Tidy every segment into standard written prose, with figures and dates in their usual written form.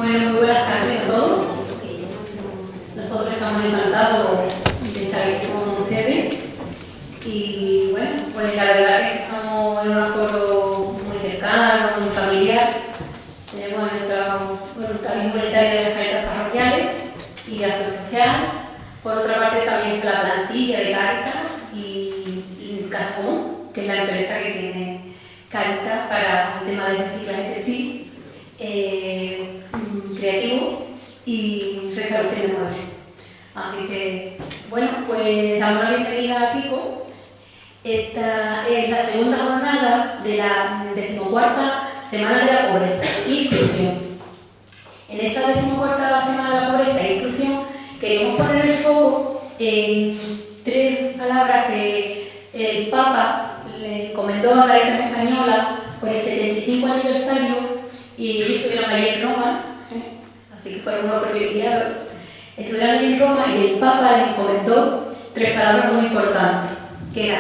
Bueno, muy buenas tardes a todos. Nosotros estamos encantados de estar aquí con ustedes. Y bueno, pues la verdad es que estamos en un aforo muy cercano, muy familiar. Tenemos a nuestro voluntarios voluntarios de las Caritas parroquiales y acción social. Por otra parte también está la plantilla de Caritas y Casa Común, que es la empresa que tiene Caritas para el tema de reciclaje textil, creativo y restauración de muebles. Así que, bueno, pues damos la bienvenida a Kiko. Esta es la segunda jornada de la 14ª Semana de la Pobreza e Inclusión. En esta 14ª Semana de la Pobreza e Inclusión queremos poner el foco en 3 palabras que el Papa le encomendó a Caritas Española por el 75 aniversario y ellos estuvieron allí en Roma, así que fueron unos privilegiados. Estuvieron allí en Roma y el Papa les encomendó 3 palabras muy importantes, que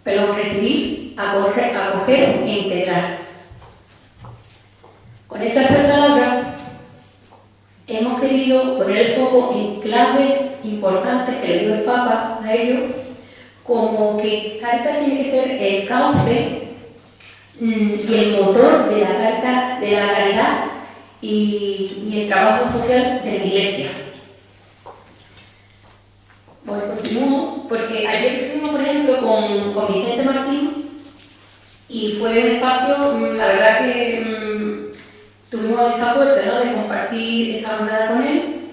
eran recibir, acoger e integrar. Con estas 3 palabras hemos querido poner el foco en claves importantes que le dio el Papa a ellos, como que Caritas tiene que ser el cauce y el motor de la caridad y el trabajo social de la Iglesia. Bueno, continúo, porque ayer estuvimos, por ejemplo, con Vicente Martín y fue un espacio, la verdad que tuvimos esa suerte, ¿no?, de compartir esa jornada con él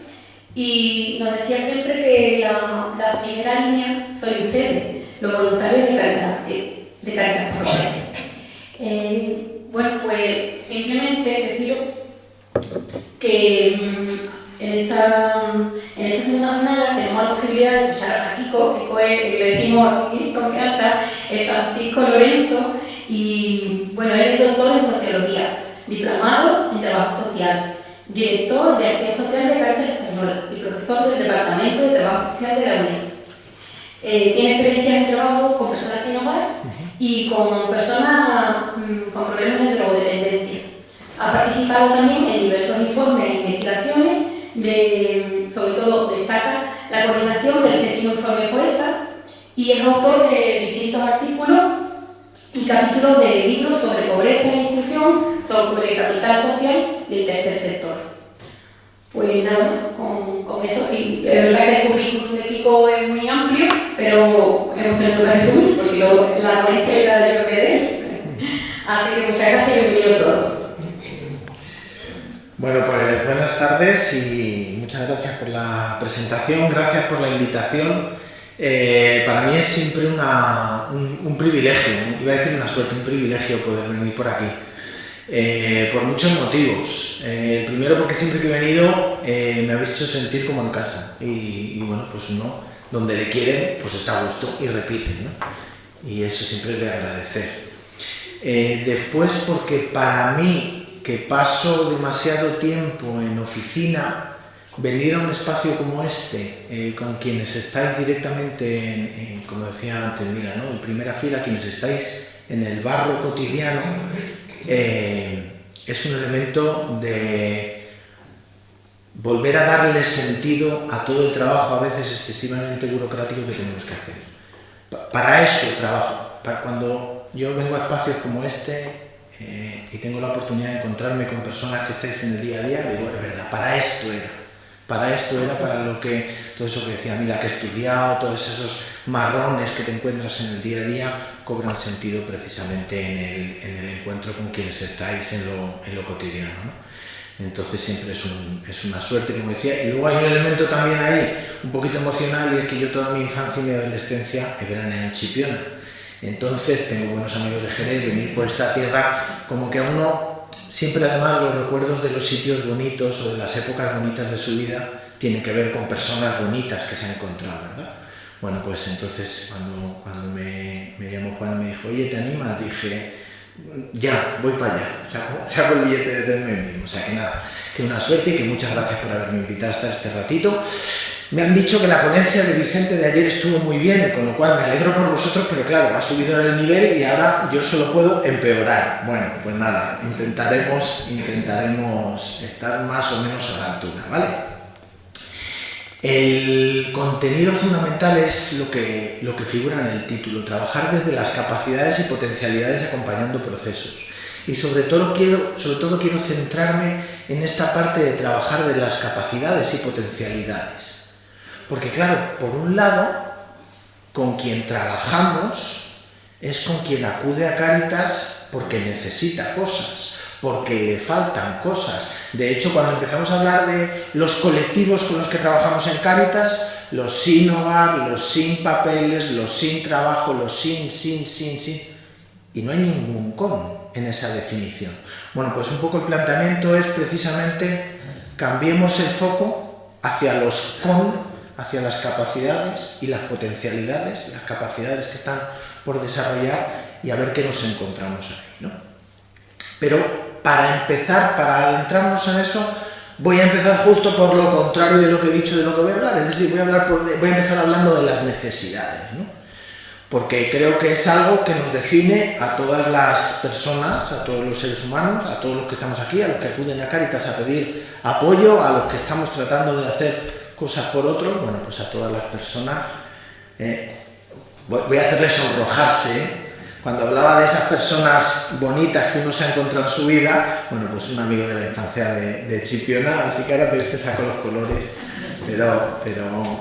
y nos decía siempre que la primera línea soy ustedes, los voluntarios de Caritas parroquiales. Bueno, pues simplemente deciros que en esta segunda jornada tenemos la posibilidad de escuchar a Kiko. Kiko es, le decimos en confianza, es Francisco Lorenzo, y bueno, él es doctor en Sociología, diplomado en Trabajo Social, director de Acción Social de Caritas Española y profesor del Departamento de Trabajo Social de la UNED. Tiene experiencia en trabajo con personas sin hogar y con personas con problemas de drogodependencia. Ha participado también en diversos informes e investigaciones, sobre todo destaca la coordinación del 7º informe FOESA y es autor de distintos artículos y capítulos de libros sobre pobreza e inclusión, sobre capital social y el tercer sector. Pues nada, con eso sí, es verdad que el currículum de Kiko es muy amplio, pero hemos tenido que resumir, porque la ponencia era yo que de él. Así que muchas gracias y bienvenido a todos. Bueno, pues buenas tardes y muchas gracias por la presentación, gracias por la invitación. Para mí es siempre un privilegio, iba a decir una suerte, un privilegio poder venir por aquí. Por muchos motivos. El primero, porque siempre que he venido me habéis hecho sentir como en casa y bueno, pues uno donde le quieren pues está a gusto y repite, ¿no? Y eso siempre es de agradecer. Después, porque para mí, que paso demasiado tiempo en oficina, venir a un espacio como este, con quienes estáis directamente, como decía antes, mira, ¿no?, en primera fila, quienes estáis en el barro cotidiano, es un elemento de volver a darle sentido a todo el trabajo, a veces excesivamente burocrático, que tenemos que hacer. Para eso trabajo. Cuando yo vengo a espacios como este y tengo la oportunidad de encontrarme con personas que estáis en el día a día, digo, es verdad, para esto era para lo que, todo eso que decía Mila, que he estudiado, todos esos marrones que te encuentras en el día a día, cobran sentido precisamente en el encuentro con quienes estáis en lo cotidiano, ¿no? Entonces siempre es una suerte, como decía. Y luego hay un elemento también ahí, un poquito emocional, y es que yo toda mi infancia y mi adolescencia he veraneado en Chipiona. Entonces tengo buenos amigos de Jerez, venir por esta tierra, como que a uno siempre, además, los recuerdos de los sitios bonitos o de las épocas bonitas de su vida tienen que ver con personas bonitas que se han encontrado, ¿verdad? Bueno, pues entonces cuando me llamó Juan y me dijo, oye, ¿te animas? Dije, ya, voy para allá, saco el billete de tren mismo. O sea que nada, que una suerte y que muchas gracias por haberme invitado hasta este ratito. Me han dicho que la ponencia de Vicente de ayer estuvo muy bien, con lo cual me alegro por vosotros, pero claro, ha subido el nivel y ahora yo solo puedo empeorar. Bueno, pues nada, intentaremos estar más o menos a la altura, ¿vale? El contenido fundamental es lo que figura en el título, trabajar desde las capacidades y potencialidades acompañando procesos. Y sobre todo quiero centrarme en esta parte de trabajar de las capacidades y potencialidades. Porque claro, por un lado, con quien trabajamos es con quien acude a Cáritas porque necesita cosas, porque le faltan cosas. De hecho, cuando empezamos a hablar de los colectivos con los que trabajamos en Cáritas, los sin hogar, los sin papeles, los sin trabajo, los sin, y no hay ningún con en esa definición. Bueno, pues un poco el planteamiento es precisamente cambiemos el foco hacia los con, hacia las capacidades y las potencialidades, las capacidades que están por desarrollar y a ver qué nos encontramos ahí, ¿no? Pero para empezar, para adentrarnos en eso, voy a empezar justo por lo contrario de lo que he dicho de lo que voy a hablar, es decir, voy a empezar hablando de las necesidades, ¿no? Porque creo que es algo que nos define a todas las personas, a todos los seres humanos, a todos los que estamos aquí, a los que acuden a Cáritas a pedir apoyo, a los que estamos tratando de hacer cosas por otros, bueno, pues a todas las personas. Voy a hacerles sonrojarse, ¿eh? Cuando hablaba de esas personas bonitas que uno se ha encontrado en su vida, bueno, pues un amigo de la infancia de Chipiona, así que ahora te saco los colores, pero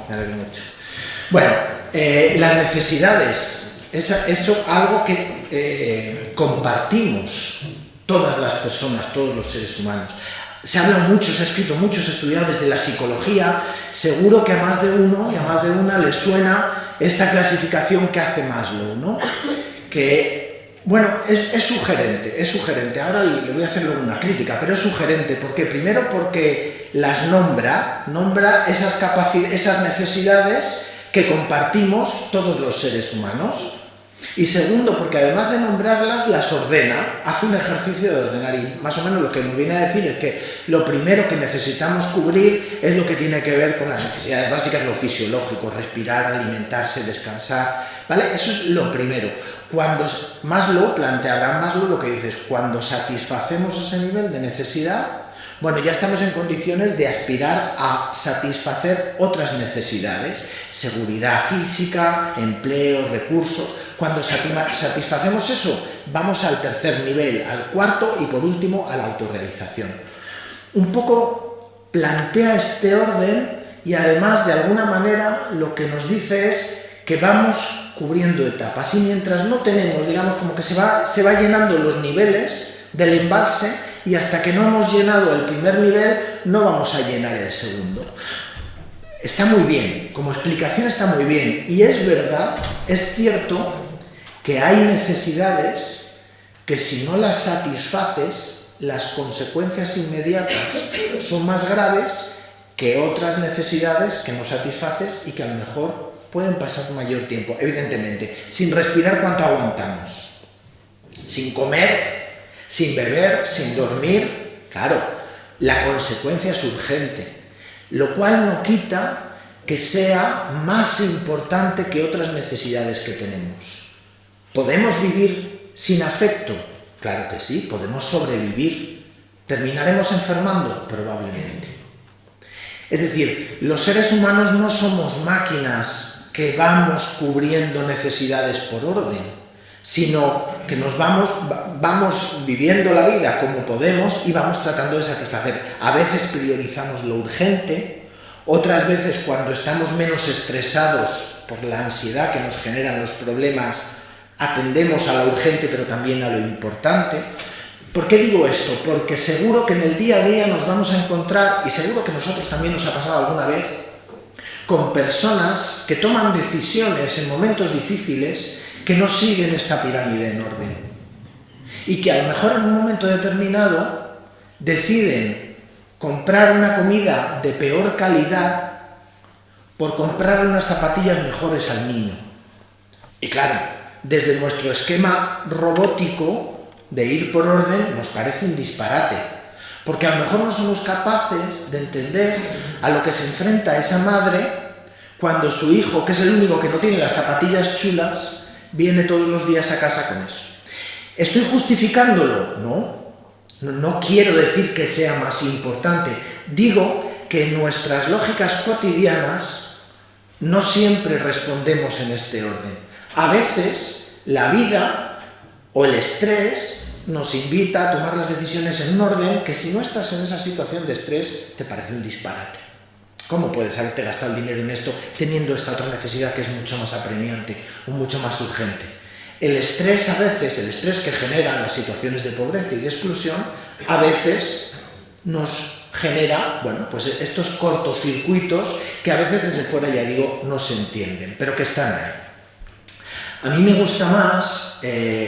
me alegro mucho. Bueno, las necesidades, eso algo que compartimos todas las personas, todos los seres humanos. Se habla mucho, se ha escrito mucho, se ha estudiado desde la psicología, seguro que a más de uno y a más de una le suena esta clasificación que hace Maslow, ¿no? Que, bueno, es sugerente, ahora le voy a hacer luego una crítica, pero es sugerente, ¿por qué? Primero porque las nombra esas necesidades que compartimos todos los seres humanos. Y segundo, porque además de nombrarlas, las ordena, hace un ejercicio de ordenar. Y más o menos lo que nos viene a decir es que lo primero que necesitamos cubrir es lo que tiene que ver con las necesidades básicas, lo fisiológico, respirar, alimentarse, descansar, ¿vale? Eso es lo primero. Cuando Abraham Maslow lo que dice es, cuando satisfacemos ese nivel de necesidad, bueno, ya estamos en condiciones de aspirar a satisfacer otras necesidades, seguridad física, empleo, recursos. Cuando satisfacemos eso, vamos al tercer nivel, al cuarto y por último a la autorrealización. Un poco plantea este orden y además de alguna manera lo que nos dice es que vamos cubriendo etapas y mientras no tenemos, digamos, como que se va llenando los niveles del embalse y hasta que no hemos llenado el primer nivel no vamos a llenar el segundo. Está muy bien, como explicación está muy bien y es verdad, es cierto que hay necesidades que si no las satisfaces, las consecuencias inmediatas son más graves que otras necesidades que no satisfaces y que a lo mejor pueden pasar mayor tiempo. Evidentemente, sin respirar, ¿cuánto aguantamos? Sin comer, sin beber, sin dormir, claro, la consecuencia es urgente, lo cual no quita que sea más importante que otras necesidades que tenemos. ¿Podemos vivir sin afecto? Claro que sí, podemos sobrevivir. ¿Terminaremos enfermando? Probablemente. Es decir, los seres humanos no somos máquinas que vamos cubriendo necesidades por orden, sino que nos vamos viviendo la vida como podemos y vamos tratando de satisfacer. A veces priorizamos lo urgente, otras veces cuando estamos menos estresados por la ansiedad que nos generan los problemas, atendemos a lo urgente pero también a lo importante. ¿Por qué digo esto? Porque seguro que en el día a día nos vamos a encontrar, y seguro que a nosotros también nos ha pasado alguna vez, con personas que toman decisiones en momentos difíciles que no siguen esta pirámide en orden y que a lo mejor en un momento determinado deciden comprar una comida de peor calidad por comprar unas zapatillas mejores al niño. Y claro, desde nuestro esquema robótico de ir por orden nos parece un disparate, porque a lo mejor no somos capaces de entender a lo que se enfrenta esa madre cuando su hijo, que es el único que no tiene las zapatillas chulas, viene todos los días a casa con eso. ¿Estoy justificándolo? No quiero decir que sea más importante. Digo que en nuestras lógicas cotidianas no siempre respondemos en este orden. A veces la vida o el estrés nos invita a tomar las decisiones en un orden que, si no estás en esa situación de estrés, te parece un disparate. ¿Cómo puedes haberte gastado el dinero en esto teniendo esta otra necesidad que es mucho más apremiante o mucho más urgente? El estrés a veces, el estrés que generan las situaciones de pobreza y de exclusión, a veces nos genera, bueno, pues estos cortocircuitos que a veces desde fuera, ya digo, no se entienden, pero que están ahí. A mí me gusta más Perdón,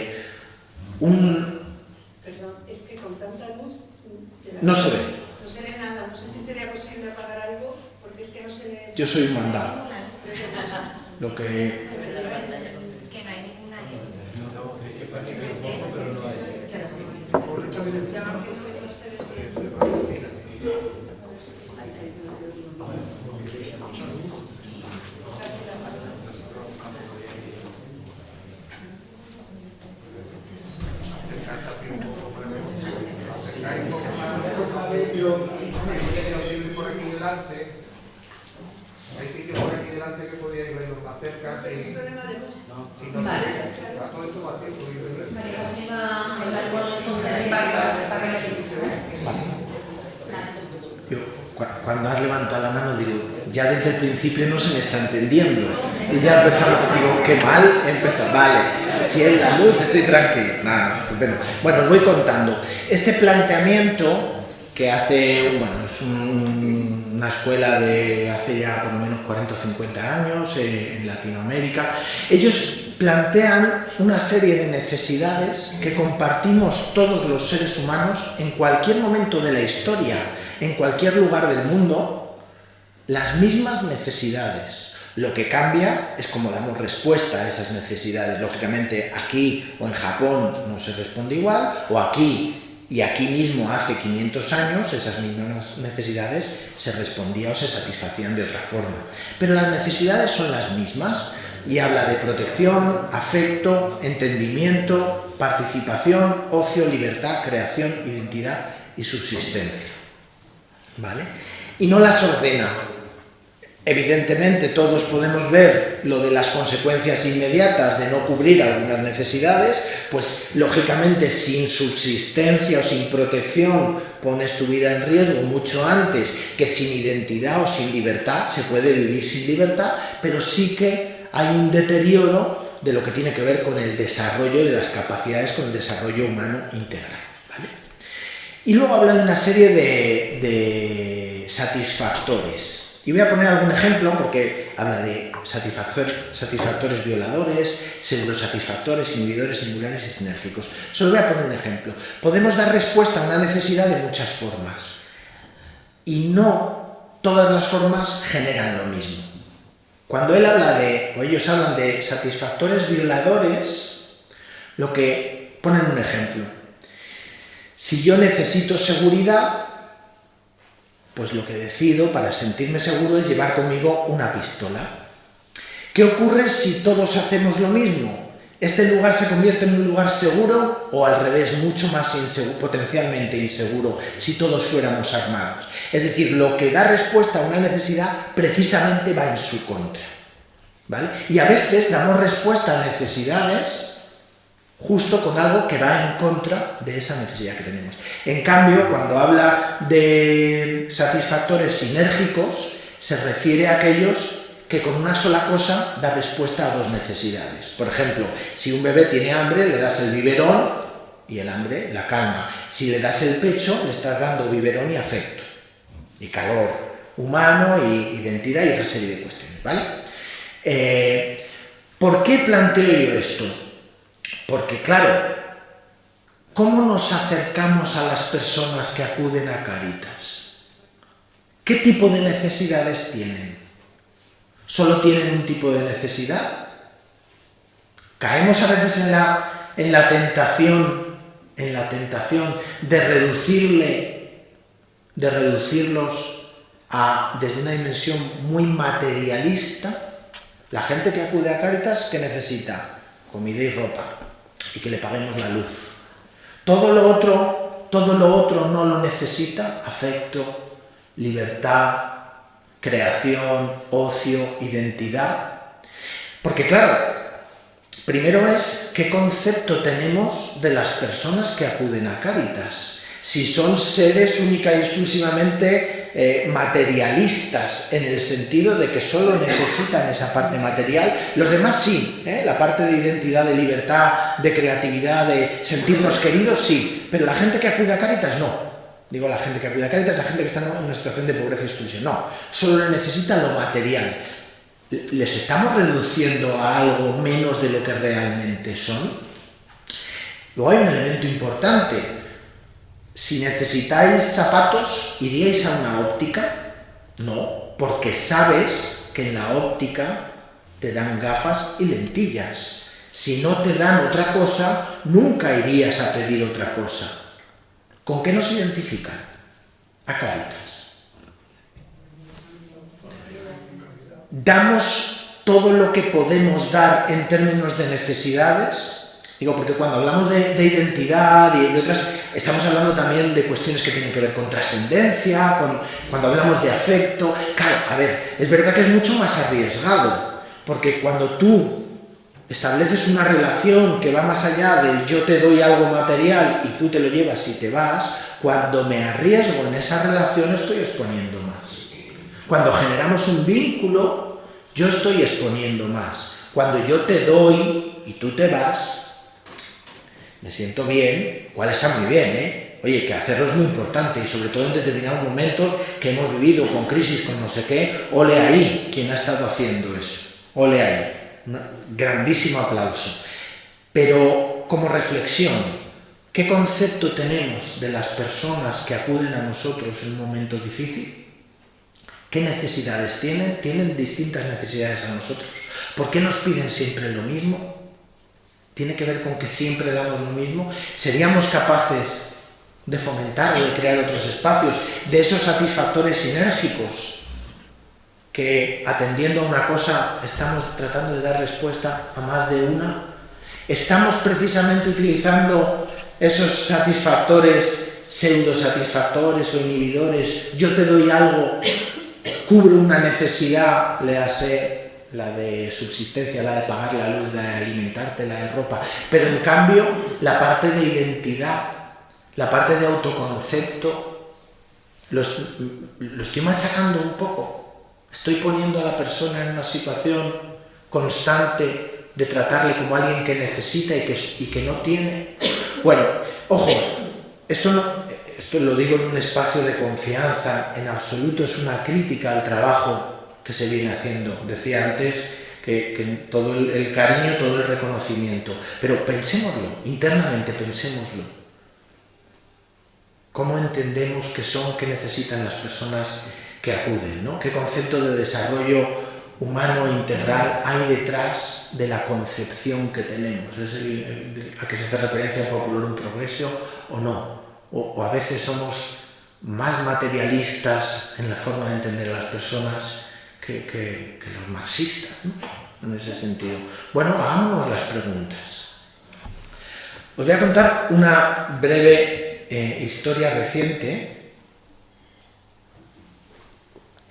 es que con tanta luz... No se ve. No se ve nada, no sé si sería posible apagar algo, porque es que no se ve... Yo soy un mandado. Lo que... no hay ninguna. Hay sitios por aquí delante que podíais verlo más cerca. ¿Hay un problema de luz? Vale. Todo esto va a ser María José va a hablar con los funcionarios para que lo Yo, cuando has levantado la mano, digo, ya desde el principio no se me está entendiendo. Y ya empezamos, digo, qué mal empezó. Vale, si es la luz, estoy tranquilo. Nada, estupendo. Bueno, os voy contando. Este planteamiento que hace, bueno, es una escuela de hace ya por lo menos 40 o 50 años en Latinoamérica. Ellos plantean una serie de necesidades que compartimos todos los seres humanos en cualquier momento de la historia, en cualquier lugar del mundo, las mismas necesidades. Lo que cambia es cómo damos respuesta a esas necesidades. Lógicamente, aquí o en Japón no se responde igual, o aquí y aquí mismo hace 500 años esas mismas necesidades se respondían o se satisfacían de otra forma. Pero las necesidades son las mismas y habla de protección, afecto, entendimiento, participación, ocio, libertad, creación, identidad y subsistencia. ¿Vale? Y no las ordena. Evidentemente todos podemos ver lo de las consecuencias inmediatas de no cubrir algunas necesidades, pues lógicamente sin subsistencia o sin protección pones tu vida en riesgo mucho antes que sin identidad o sin libertad. Se puede vivir sin libertad, pero sí que hay un deterioro de lo que tiene que ver con el desarrollo de las capacidades, con el desarrollo humano integral. ¿Vale? Y luego habla de una serie de satisfactores. Y voy a poner algún ejemplo porque habla de satisfactores violadores, pseudosatisfactores, inhibidores singulares y sinérgicos. Solo voy a poner un ejemplo. Podemos dar respuesta a una necesidad de muchas formas y no todas las formas generan lo mismo. Cuando él habla o ellos hablan de satisfactores violadores, lo que ponen un ejemplo. Si yo necesito seguridad, pues lo que decido para sentirme seguro es llevar conmigo una pistola. ¿Qué ocurre si todos hacemos lo mismo? ¿Este lugar se convierte en un lugar seguro o al revés, mucho más potencialmente inseguro si todos fuéramos armados? Es decir, lo que da respuesta a una necesidad precisamente va en su contra. ¿Vale? Y a veces damos respuesta a necesidades justo con algo que va en contra de esa necesidad que tenemos. En cambio, cuando habla de satisfactores sinérgicos, se refiere a aquellos que con una sola cosa da respuesta a dos necesidades. Por ejemplo, si un bebé tiene hambre, le das el biberón y el hambre la calma. Si le das el pecho, le estás dando biberón y afecto, y calor humano, y identidad y otra serie de cuestiones. ¿Vale? ¿Por qué planteo yo esto? Porque, claro, ¿cómo nos acercamos a las personas que acuden a Cáritas? ¿Qué tipo de necesidades tienen? ¿Solo tienen un tipo de necesidad? Caemos a veces en la tentación de reducirlos desde una dimensión muy materialista. La gente que acude a Cáritas, ¿qué necesita? Comida y ropa, y que le paguemos la luz. Todo lo otro no lo necesita: afecto, libertad, creación, ocio, identidad. Porque claro, primero es qué concepto tenemos de las personas que acuden a Cáritas. Si son seres única y exclusivamente materialistas, en el sentido de que solo necesitan esa parte material, los demás sí, la parte de identidad, de libertad, de creatividad, de sentirnos queridos, sí, pero la gente que acude a Cáritas no. Digo la gente que acude a Cáritas, la gente que está en una situación de pobreza y exclusión, no, solo necesita lo material. ¿Les estamos reduciendo a algo menos de lo que realmente son? Luego hay un elemento importante. Si necesitáis zapatos, ¿iríais a una óptica? No, porque sabes que en la óptica te dan gafas y lentillas. Si no te dan otra cosa, nunca irías a pedir otra cosa. ¿Con qué nos identifican? A Cáritas. ¿Damos todo lo que podemos dar en términos de necesidades? Digo, porque cuando hablamos de identidad y de otras, estamos hablando también de cuestiones que tienen que ver con trascendencia, cuando hablamos de afecto. Claro, a ver, es verdad que es mucho más arriesgado, porque cuando tú estableces una relación que va más allá del yo te doy algo material y tú te lo llevas y te vas, cuando me arriesgo en esa relación estoy exponiendo más. Cuando generamos un vínculo, yo estoy exponiendo más. Cuando yo te doy y tú te vas, me siento bien, cual está muy bien, Oye, que hacerlo es muy importante y sobre todo en determinados momentos que hemos vivido con crisis, con no sé qué, ole ahí quien ha estado haciendo eso, ole ahí, un grandísimo aplauso. Pero como reflexión, ¿qué concepto tenemos de las personas que acuden a nosotros en un momento difícil? ¿Qué necesidades tienen? Tienen distintas necesidades a nosotros. ¿Por qué nos piden siempre lo mismo? ¿Tiene que ver con que siempre damos lo mismo? ¿Seríamos capaces de fomentar o de crear otros espacios, de esos satisfactores sinérgicos que, atendiendo a una cosa, estamos tratando de dar respuesta a más de una? ¿Estamos precisamente utilizando esos satisfactores, pseudosatisfactores o inhibidores? Yo te doy algo, cubro una necesidad, léase la de subsistencia, la de pagar la luz, la de alimentarte, la de ropa, pero en cambio la parte de identidad, la parte de autoconcepto, lo estoy machacando un poco. Estoy poniendo a la persona en una situación constante de tratarle como alguien que necesita y que no tiene. Bueno, ojo, esto lo digo en un espacio de confianza, en absoluto es una crítica al trabajo que se viene haciendo. Decía antes que todo el cariño, todo el reconocimiento, pero pensémoslo, internamente pensémoslo. ¿Cómo entendemos qué son, qué necesitan las personas que acuden, ¿no? ¿Qué concepto de desarrollo humano integral hay detrás de la concepción que tenemos? ¿Es a que se hace referencia en Populorum Progressio o no? O a veces somos más materialistas en la forma de entender a las personas que los marxistas, ¿no? En ese sentido. Bueno, hagámonos las preguntas. Os voy a contar una breve historia reciente.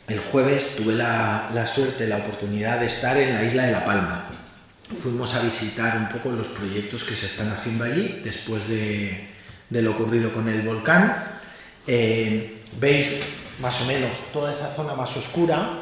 El jueves tuve la suerte, la oportunidad de estar en la isla de La Palma. Fuimos a visitar un poco los proyectos que se están haciendo allí después de lo ocurrido con el volcán. Veis más o menos toda esa zona más oscura.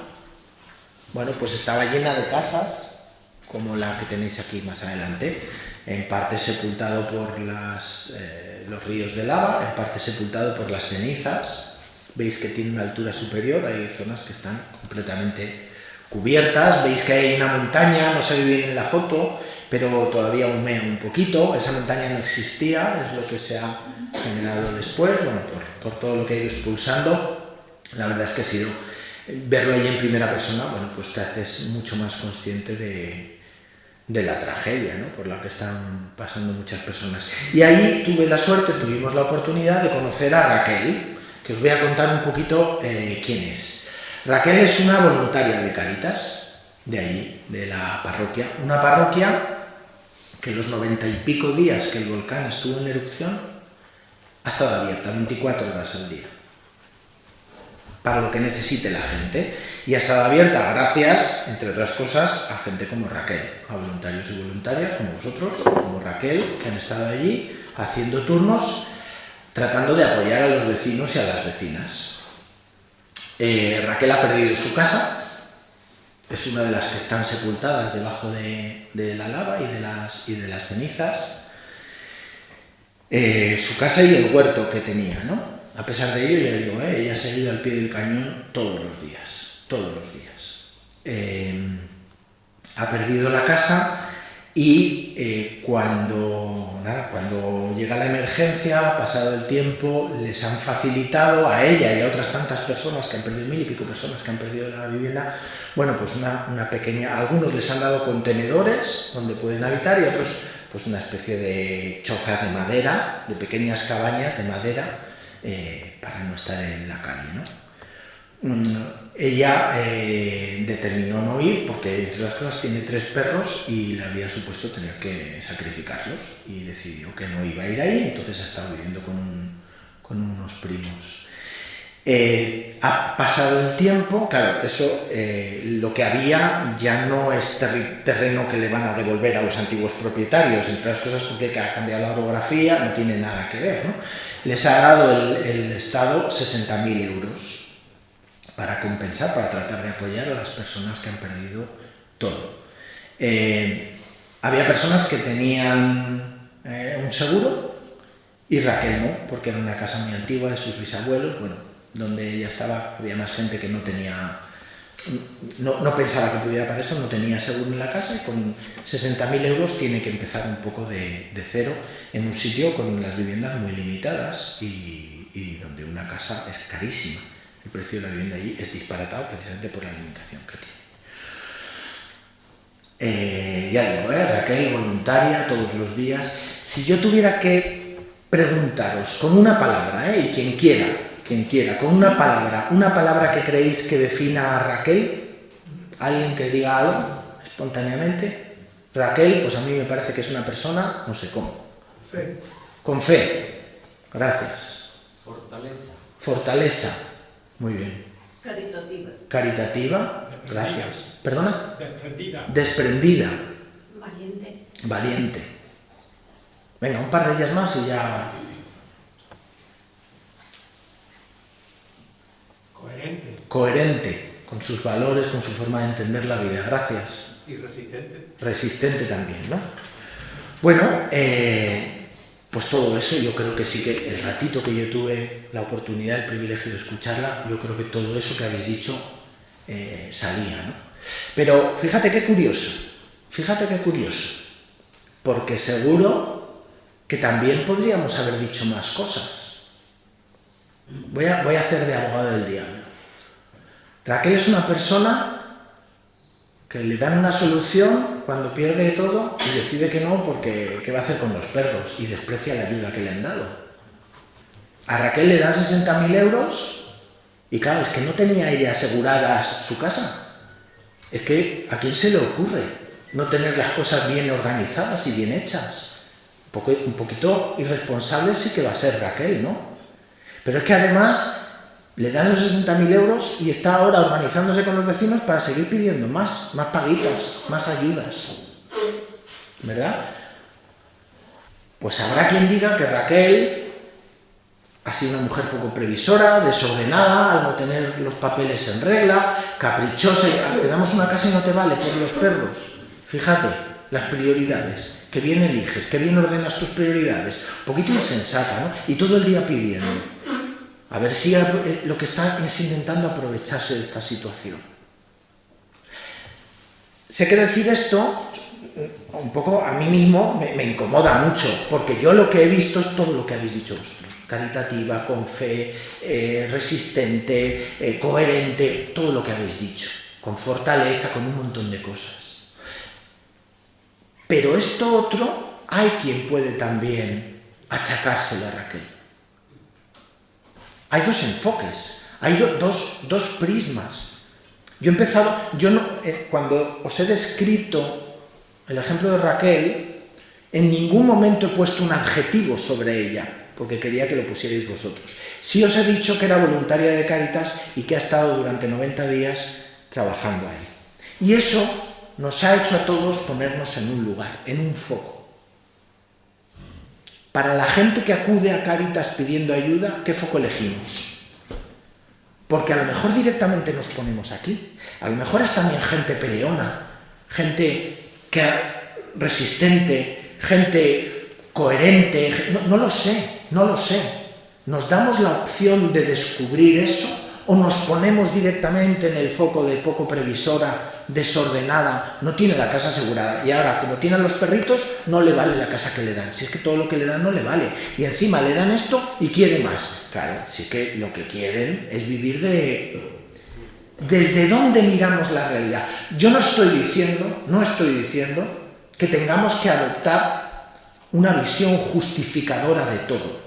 Bueno, pues estaba llena de casas, como la que tenéis aquí más adelante, en parte sepultado por los ríos de lava, en parte sepultado por las cenizas. Veis que tiene una altura superior, hay zonas que están completamente cubiertas. Veis que hay una montaña, no se ve bien en la foto, pero todavía humea un poquito. Esa montaña no existía, es lo que se ha generado después, bueno, por todo lo que ha ido expulsando. La verdad es que ha sido... verlo ahí en primera persona, bueno, pues te haces mucho más consciente de la tragedia, ¿no?, por la que están pasando muchas personas. Y ahí tuvimos la oportunidad de conocer a Raquel. que os voy a contar un poquito quién es. Raquel es una voluntaria de Cáritas, de allí, de la parroquia. Una parroquia que los 90 y pico días que el volcán estuvo en erupción ha estado abierta 24 horas al día, para lo que necesite la gente. Y ha estado abierta gracias, entre otras cosas, a gente como Raquel, a voluntarios y voluntarias como vosotros, como Raquel, que han estado allí haciendo turnos, tratando de apoyar a los vecinos y a las vecinas. Raquel ha perdido su casa, es una de las que están sepultadas debajo de la lava y de las cenizas. Su casa y el huerto que tenía, ¿no? A pesar de ello, ya digo, ella ha seguido al pie del cañón todos los días, todos los días. Ha perdido la casa y cuando llega la emergencia, pasado el tiempo, les han facilitado a ella y a otras tantas personas que han perdido, 1000 y pico personas que han perdido la vivienda, bueno, pues una pequeña, a algunos les han dado contenedores donde pueden habitar y a otros pues una especie de chozas de madera, de pequeñas cabañas de madera, para no estar en la calle, ¿no? Ella determinó no ir porque, entre otras cosas, tiene 3 perros y le había supuesto tener que sacrificarlos y decidió que no iba a ir ahí, entonces ha estado viviendo con unos primos. Ha pasado el tiempo, claro, eso, lo que había ya no es terreno que le van a devolver a los antiguos propietarios, entre otras cosas porque ha cambiado la orografía, no tiene nada que ver, ¿no? Les ha dado el Estado 60.000 euros para compensar, para tratar de apoyar a las personas que han perdido todo. Había personas que tenían un seguro y Raquel no, porque era una casa muy antigua de sus bisabuelos, bueno, donde ella estaba, había más gente que no tenía, no pensaba que pudiera para eso, no tenía seguro en la casa y con 60.000 euros tiene que empezar un poco de cero en un sitio con las viviendas muy limitadas y donde una casa es carísima. El precio de la vivienda allí es disparatado precisamente por la limitación que tiene. Ya digo, Raquel, voluntaria todos los días. Si yo tuviera que preguntaros con una palabra, y quien quiera, con una palabra que creéis que defina a Raquel, alguien que diga algo espontáneamente. Raquel, pues a mí me parece que es una persona, no sé cómo. Fe. Con fe. Gracias. Fortaleza. Fortaleza. Muy bien. Caritativa. Caritativa. Gracias. ¿Perdona? Desprendida. Desprendida. Valiente. Valiente. Venga, un par de ellas más y ya. Coherente. Coherente con sus valores, con su forma de entender la vida. Gracias. Y resistente. Resistente también, ¿no? Bueno, pues todo eso, yo creo que sí que el ratito que yo tuve la oportunidad, el privilegio de escucharla, yo creo que todo eso que habéis dicho salía, ¿no? Pero fíjate qué curioso, porque seguro que también podríamos haber dicho más cosas. Voy a hacer de abogado del diablo. Raquel es una persona que le dan una solución cuando pierde todo y decide que no porque ¿qué va a hacer con los perros? Y desprecia la ayuda que le han dado. A Raquel le dan 60.000 euros y claro, es que no tenía ella asegurada su casa. Es que ¿a quién se le ocurre no tener las cosas bien organizadas y bien hechas? Un poquito irresponsable sí que va a ser Raquel, ¿no? Pero es que además le dan los 60.000 euros y está ahora organizándose con los vecinos para seguir pidiendo más paguitas, más ayudas. ¿Verdad? Pues habrá quien diga que Raquel ha sido una mujer poco previsora, desordenada, al no tener los papeles en regla, caprichosa. Te damos una casa y no te vale por los perros. Fíjate, las prioridades. Que bien eliges, que bien ordenas tus prioridades. Un poquito insensata, ¿no? Y todo el día pidiendo. A ver si lo que está es intentando aprovecharse de esta situación. Sé que decir esto, un poco a mí mismo me incomoda mucho, porque yo lo que he visto es todo lo que habéis dicho vosotros. Caritativa, con fe, resistente, coherente, todo lo que habéis dicho. Con fortaleza, con un montón de cosas. Pero esto otro, hay quien puede también achacárselo a Raquel. Hay dos enfoques, hay dos prismas. Yo he empezado, cuando os he descrito el ejemplo de Raquel, en ningún momento he puesto un adjetivo sobre ella, porque quería que lo pusierais vosotros. Sí os he dicho que era voluntaria de Cáritas y que ha estado durante 90 días trabajando ahí. Y eso nos ha hecho a todos ponernos en un lugar, en un foco. Para la gente que acude a Cáritas pidiendo ayuda, ¿qué foco elegimos? Porque a lo mejor directamente nos ponemos aquí. A lo mejor es también gente peleona, gente resistente, gente coherente. No lo sé. ¿Nos damos la opción de descubrir eso o nos ponemos directamente en el foco de poco previsora, desordenada, no tiene la casa asegurada y ahora como tienen los perritos no le vale la casa que le dan? Si es que todo lo que le dan no le vale y encima le dan esto y quiere más. Claro, si es que lo que quieren es vivir ¿Desde dónde miramos la realidad? Yo no estoy diciendo que tengamos que adoptar una visión justificadora de todo.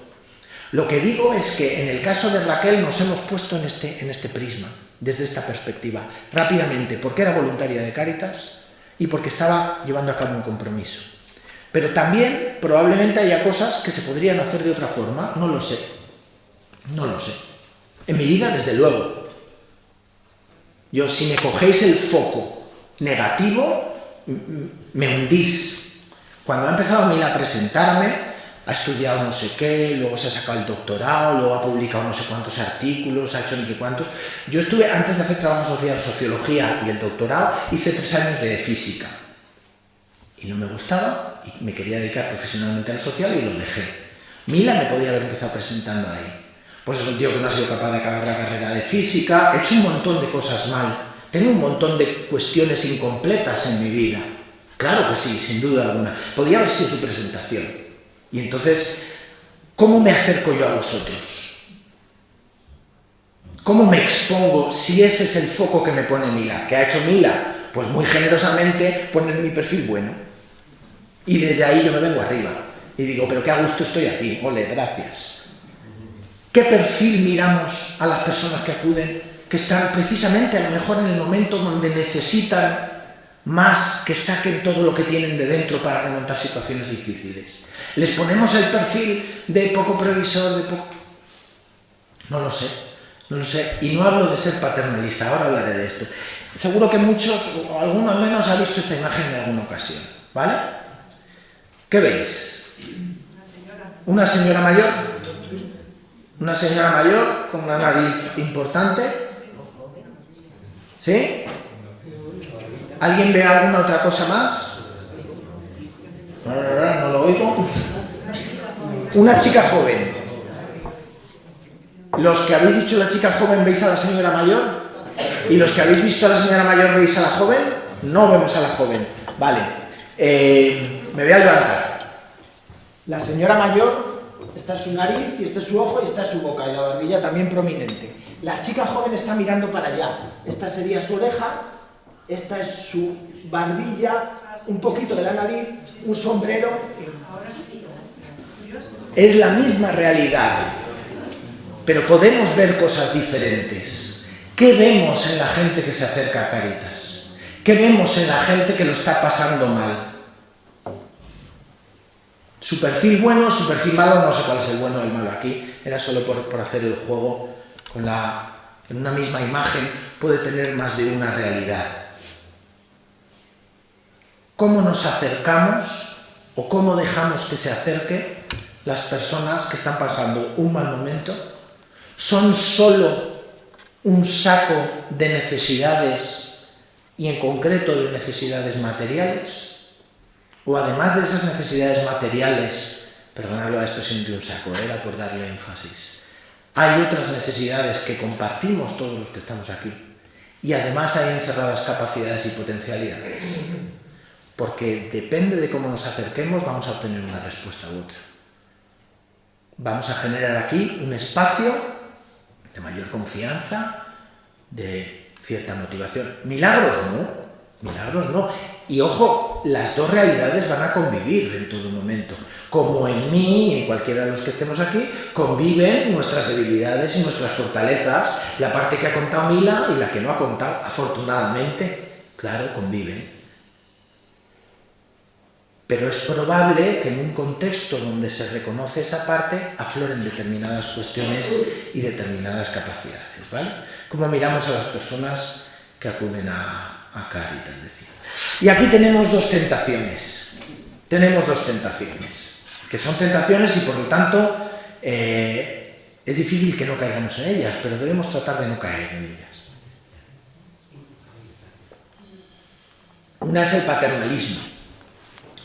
Lo que digo es que en el caso de Raquel nos hemos puesto en este prisma, desde esta perspectiva, rápidamente, porque era voluntaria de Cáritas y porque estaba llevando a cabo un compromiso. Pero también probablemente haya cosas que se podrían hacer de otra forma, no lo sé. En mi vida, desde luego. Si me cogéis el foco negativo, me hundís. Cuando ha empezado Mila a presentarme, ha estudiado no sé qué, luego se ha sacado el doctorado, luego ha publicado no sé cuántos artículos, ha hecho no sé cuántos. Yo estuve, antes de hacer trabajo social en sociología y el doctorado, hice 3 años de física. Y no me gustaba, y me quería dedicar profesionalmente a lo social y lo dejé. Mila me podía haber empezado presentando ahí. Pues es un tío que no ha sido capaz de acabar la carrera de física, he hecho un montón de cosas mal, tengo un montón de cuestiones incompletas en mi vida. Claro que sí, sin duda alguna. Podía haber sido su presentación. Y entonces, ¿cómo me acerco yo a vosotros? ¿Cómo me expongo si ese es el foco que me pone Mila? ¿Qué ha hecho Mila? Pues muy generosamente poner mi perfil bueno. Y desde ahí yo me vengo arriba. Y digo, pero qué a gusto estoy aquí. Ole, gracias. ¿Qué perfil miramos a las personas que acuden? Que están precisamente a lo mejor en el momento donde necesitan más que saquen todo lo que tienen de dentro para remontar situaciones difíciles. ¿Les ponemos el perfil de poco previsor, No lo sé. Y no hablo de ser paternalista, ahora hablaré de esto. Seguro que muchos, o alguno al menos, ha visto esta imagen en alguna ocasión, ¿vale? ¿Qué veis? Una señora mayor. Una señora mayor con una nariz importante. ¿Sí? ¿Alguien ve alguna otra cosa más? No lo oigo. Una chica joven. Los que habéis dicho la chica joven veis a la señora mayor y los que habéis visto a la señora mayor veis a la joven. No vemos a la joven. Vale. Me voy a levantar. La señora mayor, esta es su nariz y este es su ojo y esta es su boca y la barbilla también prominente. La chica joven está mirando para allá. Esta sería su oreja, esta es su barbilla, un poquito de la nariz, un sombrero. Es la misma realidad, pero podemos ver cosas diferentes. ¿Qué vemos en la gente que se acerca a Cáritas? ¿Qué vemos en la gente que lo está pasando mal? Su perfil bueno, su perfil malo, no sé cuál es el bueno o el malo aquí, era solo por hacer el juego en una misma imagen, puede tener más de una realidad. ¿Cómo nos acercamos o cómo dejamos que se acerque las personas que están pasando un mal momento? ¿Son solo un saco de necesidades y en concreto de necesidades materiales? O además de esas necesidades materiales, perdonad la expresión de un saco, era por darle énfasis, hay otras necesidades que compartimos todos los que estamos aquí y además hay encerradas capacidades y potencialidades. Porque depende de cómo nos acerquemos, vamos a obtener una respuesta u otra. Vamos a generar aquí un espacio de mayor confianza, de cierta motivación. Milagros no. Y ojo, las dos realidades van a convivir en todo momento. Como en mí y en cualquiera de los que estemos aquí, conviven nuestras debilidades y nuestras fortalezas, la parte que ha contado Mila y la que no ha contado, afortunadamente, claro, conviven. Pero es probable que en un contexto donde se reconoce esa parte afloren determinadas cuestiones y determinadas capacidades, ¿vale? Como miramos a las personas que acuden a Cáritas, decía. Y aquí tenemos dos tentaciones. Que son tentaciones y por lo tanto es difícil que no caigamos en ellas, pero debemos tratar de no caer en ellas. Una es el paternalismo.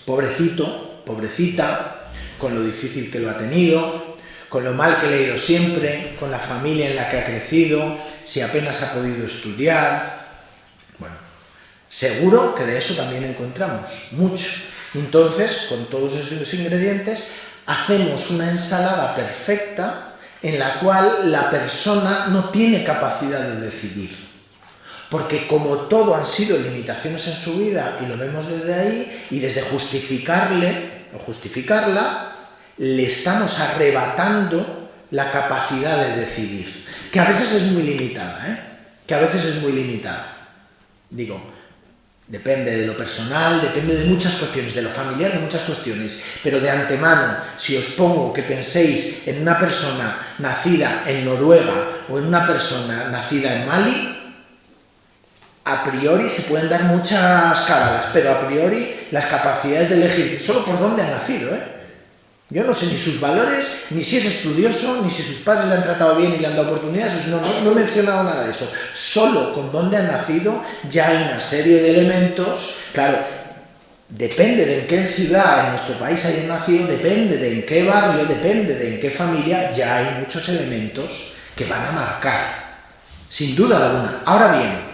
Pobrecito, pobrecita, con lo difícil que lo ha tenido, con lo mal que le ha ido siempre, con la familia en la que ha crecido, si apenas ha podido estudiar. Bueno, seguro que de eso también encontramos mucho. Entonces, con todos esos ingredientes, hacemos una ensalada perfecta en la cual la persona no tiene capacidad de decidir. Porque como todo han sido limitaciones en su vida, y lo vemos desde ahí, y desde justificarle o justificarla, le estamos arrebatando la capacidad de decidir. Que a veces es muy limitada, Digo, depende de lo personal, depende de muchas cuestiones, de lo familiar, de muchas cuestiones. Pero de antemano, si os pongo que penséis en una persona nacida en Noruega o en una persona nacida en Mali, a priori se pueden dar muchas cábalas, pero a priori las capacidades de elegir solo por dónde ha nacido, Yo no sé ni sus valores, ni si es estudioso, ni si sus padres le han tratado bien y le han dado oportunidades, no he mencionado nada de eso. Solo con dónde ha nacido ya hay una serie de elementos, claro, depende de en qué ciudad en nuestro país hayan nacido, depende de en qué barrio, depende de en qué familia, ya hay muchos elementos que van a marcar, sin duda alguna. Ahora bien,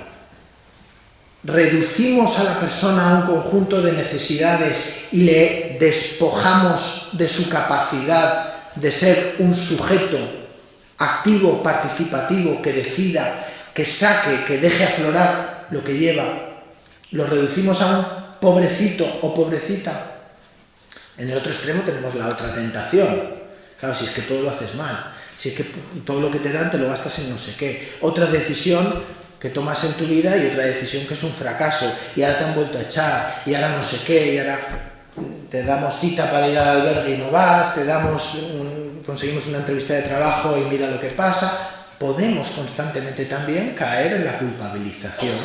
reducimos a la persona a un conjunto de necesidades y le despojamos de su capacidad de ser un sujeto activo, participativo, que decida, que saque, que deje aflorar lo que lleva. Lo reducimos a un pobrecito o pobrecita. En el otro extremo tenemos la otra tentación. Claro, si es que todo lo haces mal, si es que todo lo que te dan te lo gastas en no sé qué. Otra decisión que tomas en tu vida y otra decisión que es un fracaso, y ahora te han vuelto a echar, y ahora no sé qué, y ahora te damos cita para ir al albergue y no vas, conseguimos una entrevista de trabajo y mira lo que pasa. Podemos constantemente también caer en la culpabilización.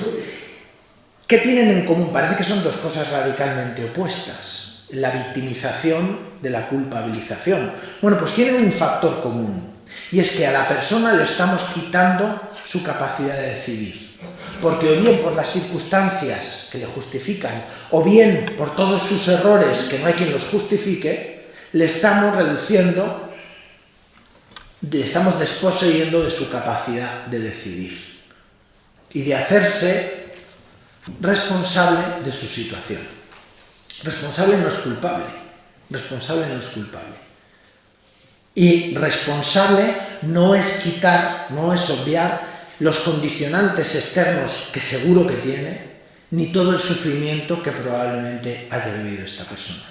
¿Qué tienen en común? Parece que son dos cosas radicalmente opuestas, la victimización de la culpabilización. Bueno, pues tienen un factor común, y es que a la persona le estamos quitando su capacidad de decidir, porque o bien por las circunstancias que le justifican, o bien por todos sus errores que no hay quien los justifique, le estamos reduciendo, le estamos desposeyendo de su capacidad de decidir y de hacerse responsable de su situación. Responsable no es culpable, y responsable no es quitar, no es obviar los condicionantes externos que seguro que tiene, ni todo el sufrimiento que probablemente haya vivido esta persona.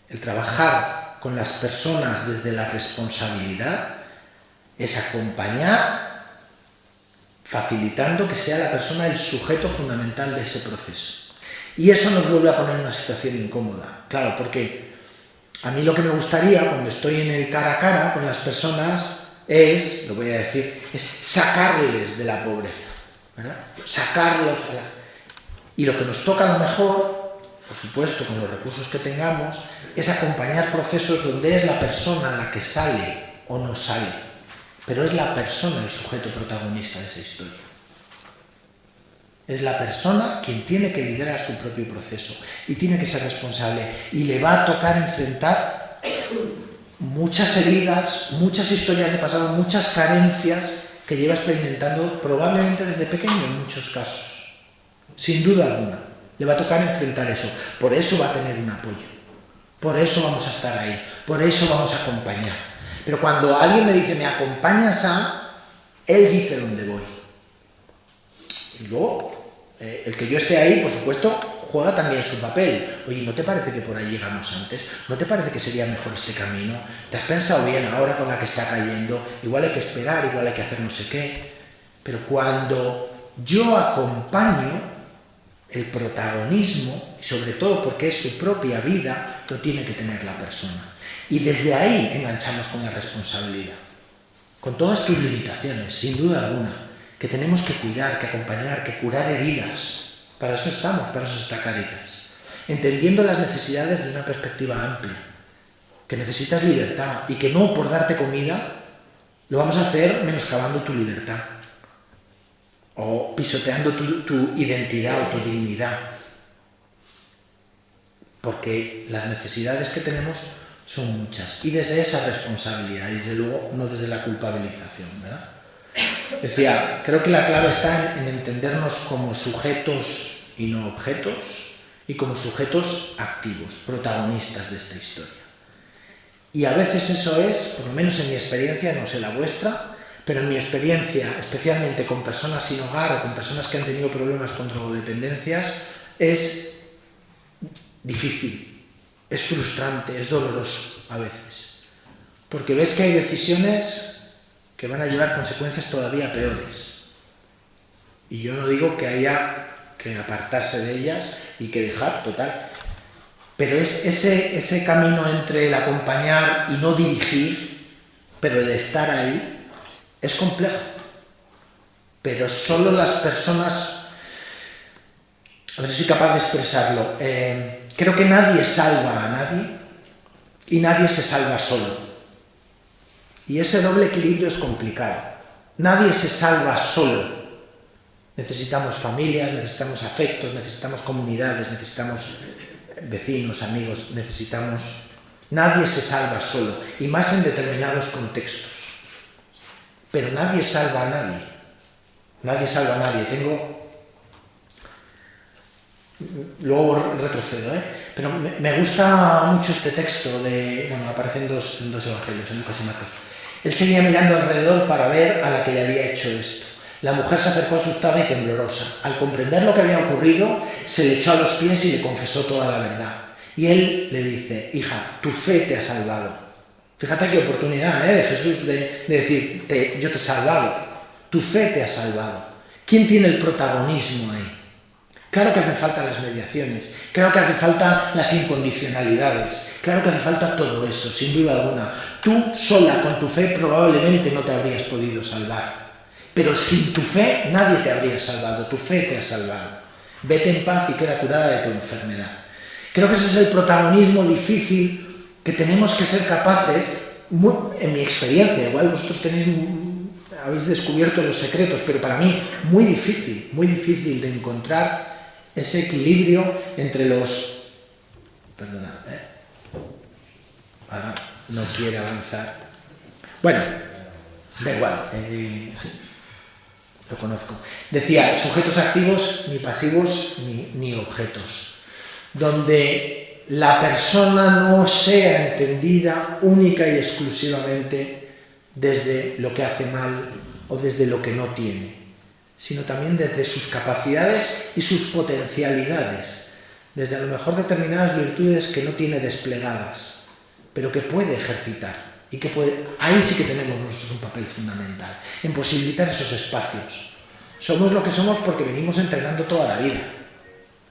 El trabajar con las personas desde la responsabilidad es acompañar, facilitando que sea la persona el sujeto fundamental de ese proceso. Y eso nos vuelve a poner en una situación incómoda. Claro, porque a mí lo que me gustaría cuando estoy en el cara a cara con las personas es, lo voy a decir, es sacarles de la pobreza, ¿verdad? Sacarlos y lo que nos toca a lo mejor, por supuesto con los recursos que tengamos, es acompañar procesos donde es la persona la que sale o no sale, pero es la persona el sujeto protagonista de esa historia. Es la persona quien tiene que liderar su propio proceso y tiene que ser responsable, y le va a tocar enfrentar muchas heridas, muchas historias de pasado, muchas carencias que lleva experimentando probablemente desde pequeño en muchos casos. Sin duda alguna, le va a tocar enfrentar eso. Por eso va a tener un apoyo. Por eso vamos a estar ahí. Por eso vamos a acompañar. Pero cuando alguien me dice, ¿me acompañas a...? Él dice dónde voy. Y luego El que yo esté ahí, por supuesto, juega también su papel. Oye, ¿no te parece que por ahí llegamos antes? ¿No te parece que sería mejor este camino? ¿Te has pensado bien ahora con la que está cayendo? Igual hay que esperar, igual hay que hacer no sé qué. Pero cuando yo acompaño, el protagonismo, y sobre todo porque es su propia vida, lo tiene que tener la persona. Y desde ahí enganchamos con la responsabilidad. Con todas tus limitaciones, sin duda alguna, que tenemos que cuidar, que acompañar, que curar heridas. Para eso estamos, para eso está Cáritas. Entendiendo las necesidades de una perspectiva amplia. Que necesitas libertad y que no por darte comida lo vamos a hacer menoscabando tu libertad. O pisoteando tu identidad o tu dignidad. Porque las necesidades que tenemos son muchas. Y desde esa responsabilidad, y desde luego no desde la culpabilización, ¿verdad? Decía, creo que la clave está en entendernos como sujetos y no objetos, y como sujetos activos, protagonistas de esta historia. Y a veces eso es, por lo menos en mi experiencia, no sé la vuestra, pero en mi experiencia, especialmente con personas sin hogar o con personas que han tenido problemas con drogodependencias, es difícil, es frustrante, es doloroso a veces. Porque ves que hay decisiones que van a llevar consecuencias todavía peores. Y yo no digo que haya que apartarse de ellas y que dejar, total. Pero es ese camino entre el acompañar y no dirigir, pero el estar ahí, es complejo, pero solo las personas, a ver si soy capaz de expresarlo, creo que nadie salva a nadie y nadie se salva solo. Y ese doble equilibrio es complicado. Nadie se salva solo. Necesitamos familias, necesitamos afectos, necesitamos comunidades, necesitamos vecinos, amigos, necesitamos... Nadie se salva solo, y más en determinados contextos. Pero nadie salva a nadie. Nadie salva a nadie. Luego retrocedo, pero me gusta mucho este texto aparece en dos evangelios, en Lucas y Marcos. Él seguía mirando alrededor para ver a la que le había hecho esto. La mujer se acercó asustada y temblorosa. Al comprender lo que había ocurrido, se le echó a los pies y le confesó toda la verdad. Y él le dice, hija, tu fe te ha salvado. Fíjate qué oportunidad de Jesús de decir, yo te he salvado, tu fe te ha salvado. ¿Quién tiene el protagonismo ahí? Claro que hace falta las mediaciones, claro que hace falta las incondicionalidades, claro que hace falta todo eso, sin duda alguna. Tú sola, con tu fe, probablemente no te habrías podido salvar. Pero sin tu fe, nadie te habría salvado, tu fe te ha salvado. Vete en paz y queda curada de tu enfermedad. Creo que ese es el protagonismo difícil que tenemos que ser capaces, en mi experiencia, igual vosotros habéis descubierto los secretos, pero para mí muy difícil de encontrar ese equilibrio entre los... Perdona, ahora no quiere avanzar. Bueno, da igual, sí, lo conozco. Decía, sujetos activos, ni pasivos, ni objetos. Donde la persona no sea entendida única y exclusivamente desde lo que hace mal o desde lo que no tiene, sino también desde sus capacidades y sus potencialidades, desde a lo mejor determinadas virtudes que no tiene desplegadas, pero que puede ejercitar y que puede... Ahí sí que tenemos nosotros un papel fundamental, en posibilitar esos espacios. Somos lo que somos porque venimos entrenando toda la vida.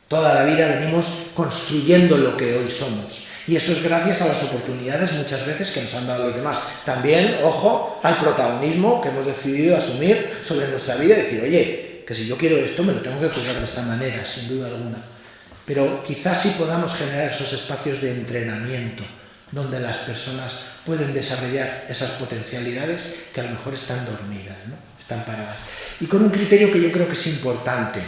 Toda la vida venimos construyendo lo que hoy somos. Y eso es gracias a las oportunidades muchas veces que nos han dado los demás. También, ojo, al protagonismo que hemos decidido asumir sobre nuestra vida y decir, oye, que si yo quiero esto me lo tengo que curar de esta manera, sin duda alguna. Pero quizás sí podamos generar esos espacios de entrenamiento donde las personas pueden desarrollar esas potencialidades que a lo mejor están dormidas, ¿no? Están paradas. Y con un criterio que yo creo que es importante.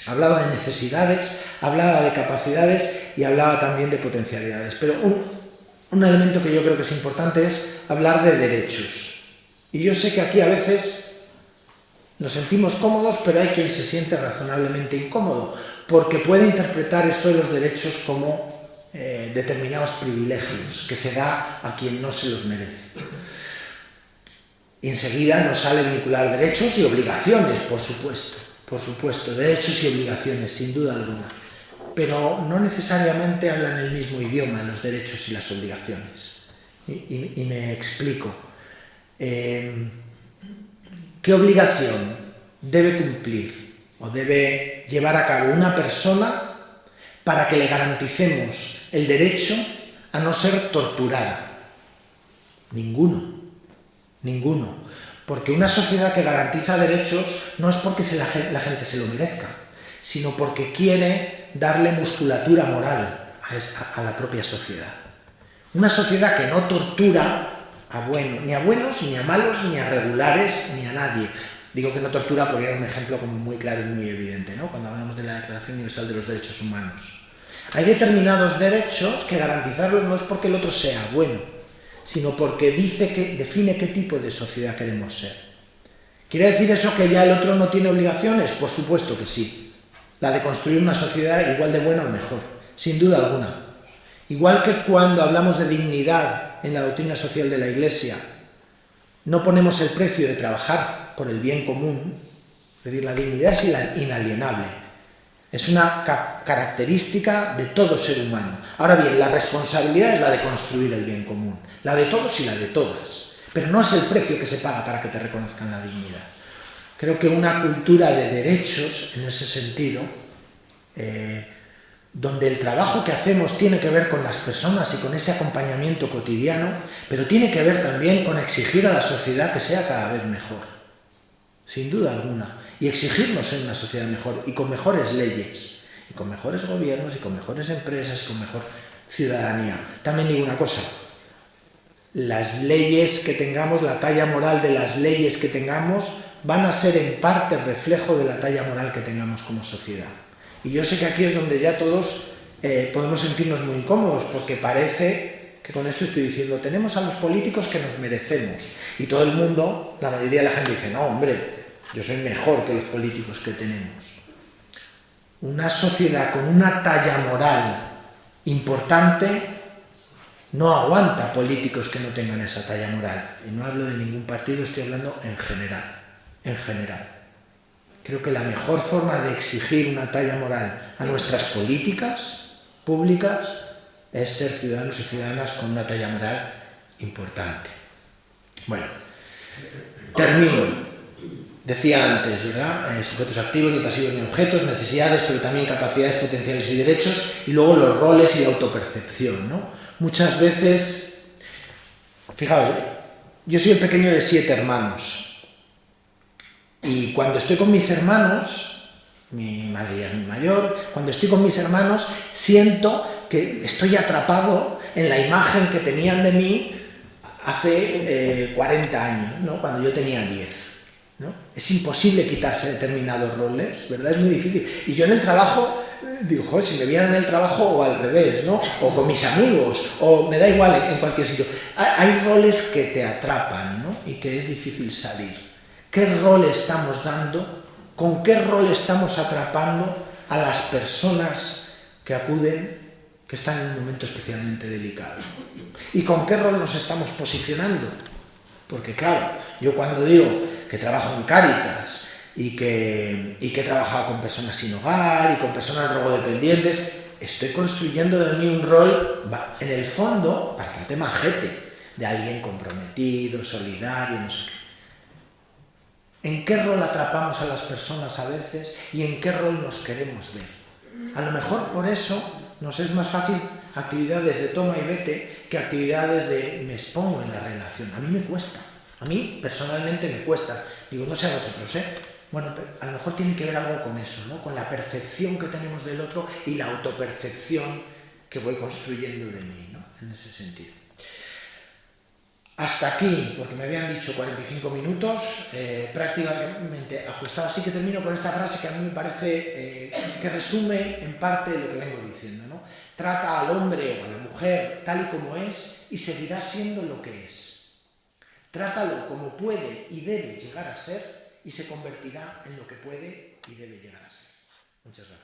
Hablaba de necesidades, hablaba de capacidades y hablaba también de potencialidades. Pero un elemento que yo creo que es importante es hablar de derechos. Y yo sé que aquí a veces nos sentimos cómodos, pero hay quien se siente razonablemente incómodo, porque puede interpretar esto de los derechos como determinados privilegios que se da a quien no se los merece. Y enseguida nos sale vincular derechos y obligaciones, por supuesto. por supuesto, derechos y obligaciones, sin duda alguna, pero no necesariamente hablan el mismo idioma los derechos y las obligaciones. Y me explico. ¿Qué obligación debe cumplir o debe llevar a cabo una persona para que le garanticemos el derecho a no ser torturada? Ninguno. Porque una sociedad que garantiza derechos no es porque la gente se lo merezca, sino porque quiere darle musculatura moral a la propia sociedad. Una sociedad que no tortura ni a buenos, ni a malos, ni a regulares, ni a nadie. Digo que no tortura porque era un ejemplo como muy claro y muy evidente, ¿no? Cuando hablamos de la Declaración Universal de los Derechos Humanos. Hay determinados derechos que garantizarlos no es porque el otro sea bueno, sino porque define qué tipo de sociedad queremos ser. ¿Quiere decir eso que ya el otro no tiene obligaciones? Por supuesto que sí. La de construir una sociedad igual de buena o mejor, sin duda alguna. Igual que cuando hablamos de dignidad en la doctrina social de la Iglesia, no ponemos el precio de trabajar por el bien común, es decir, la dignidad es inalienable. Es una característica de todo ser humano. Ahora bien, la responsabilidad es la de construir el bien común, la de todos y la de todas. Pero no es el precio que se paga para que te reconozcan la dignidad. Creo que una cultura de derechos, en ese sentido, donde el trabajo que hacemos tiene que ver con las personas y con ese acompañamiento cotidiano, pero tiene que ver también con exigir a la sociedad que sea cada vez mejor, sin duda alguna, y exigirnos ser una sociedad mejor y con mejores leyes, y con mejores gobiernos, y con mejores empresas, y con mejor ciudadanía. También digo una cosa, las leyes que tengamos, la talla moral de las leyes que tengamos, van a ser en parte reflejo de la talla moral que tengamos como sociedad. Y yo sé que aquí es donde ya todos podemos sentirnos muy incómodos, porque parece que con esto estoy diciendo, tenemos a los políticos que nos merecemos. Y todo el mundo, la mayoría de la gente dice, no, hombre, yo soy mejor que los políticos que tenemos. Una sociedad con una talla moral importante no aguanta políticos que no tengan esa talla moral. Y no hablo de ningún partido, estoy hablando en general. En general. Creo que la mejor forma de exigir una talla moral a nuestras políticas públicas es ser ciudadanos y ciudadanas con una talla moral importante. Bueno, termino. Decía antes, ¿verdad? Sujetos activos, ni pasivos, ni objetos, necesidades, pero también capacidades, potenciales y derechos, y luego los roles y la autopercepción, ¿no? Muchas veces, fijaos, yo soy el pequeño de 7 hermanos, y cuando estoy con mis hermanos, mi madre ya es muy mayor, cuando estoy con mis hermanos siento que estoy atrapado en la imagen que tenían de mí hace 40 años, ¿no? Cuando yo tenía 10, ¿no? Es imposible quitarse determinados roles, ¿verdad? Es muy difícil. Y yo en el trabajo digo, joder, si me vieran en el trabajo o al revés, ¿no? O con mis amigos, o me da igual en cualquier sitio. Hay roles que te atrapan, ¿no? Y que es difícil salir. ¿Qué rol estamos dando? ¿Con qué rol estamos atrapando a las personas que acuden, que están en un momento especialmente delicado? ¿Y con qué rol nos estamos posicionando? Porque claro, yo cuando digo que trabajo en Cáritas y que he trabajado con personas sin hogar y con personas drogodependientes, estoy construyendo de mí un rol, en el fondo, bastante majete, de alguien comprometido, solidario, no sé qué. ¿En qué rol atrapamos a las personas a veces y en qué rol nos queremos ver? A lo mejor por eso nos es más fácil actividades de toma y vete que actividades de me expongo en la relación. A mí me cuesta, a mí personalmente me cuesta. Digo, no sé a vosotros, ¿eh? Bueno, pero a lo mejor tiene que ver algo con eso, ¿no? Con la percepción que tenemos del otro y la autopercepción que voy construyendo de mí, ¿no? En ese sentido. Hasta aquí, porque me habían dicho 45 minutos, prácticamente ajustado. Así que termino con esta frase que a mí me parece que resume en parte lo que vengo diciendo, ¿no? Trata al hombre o a la mujer tal y como es y seguirá siendo lo que es. Trátalo como puede y debe llegar a ser y se convertirá en lo que puede y debe llegar a ser. Muchas gracias.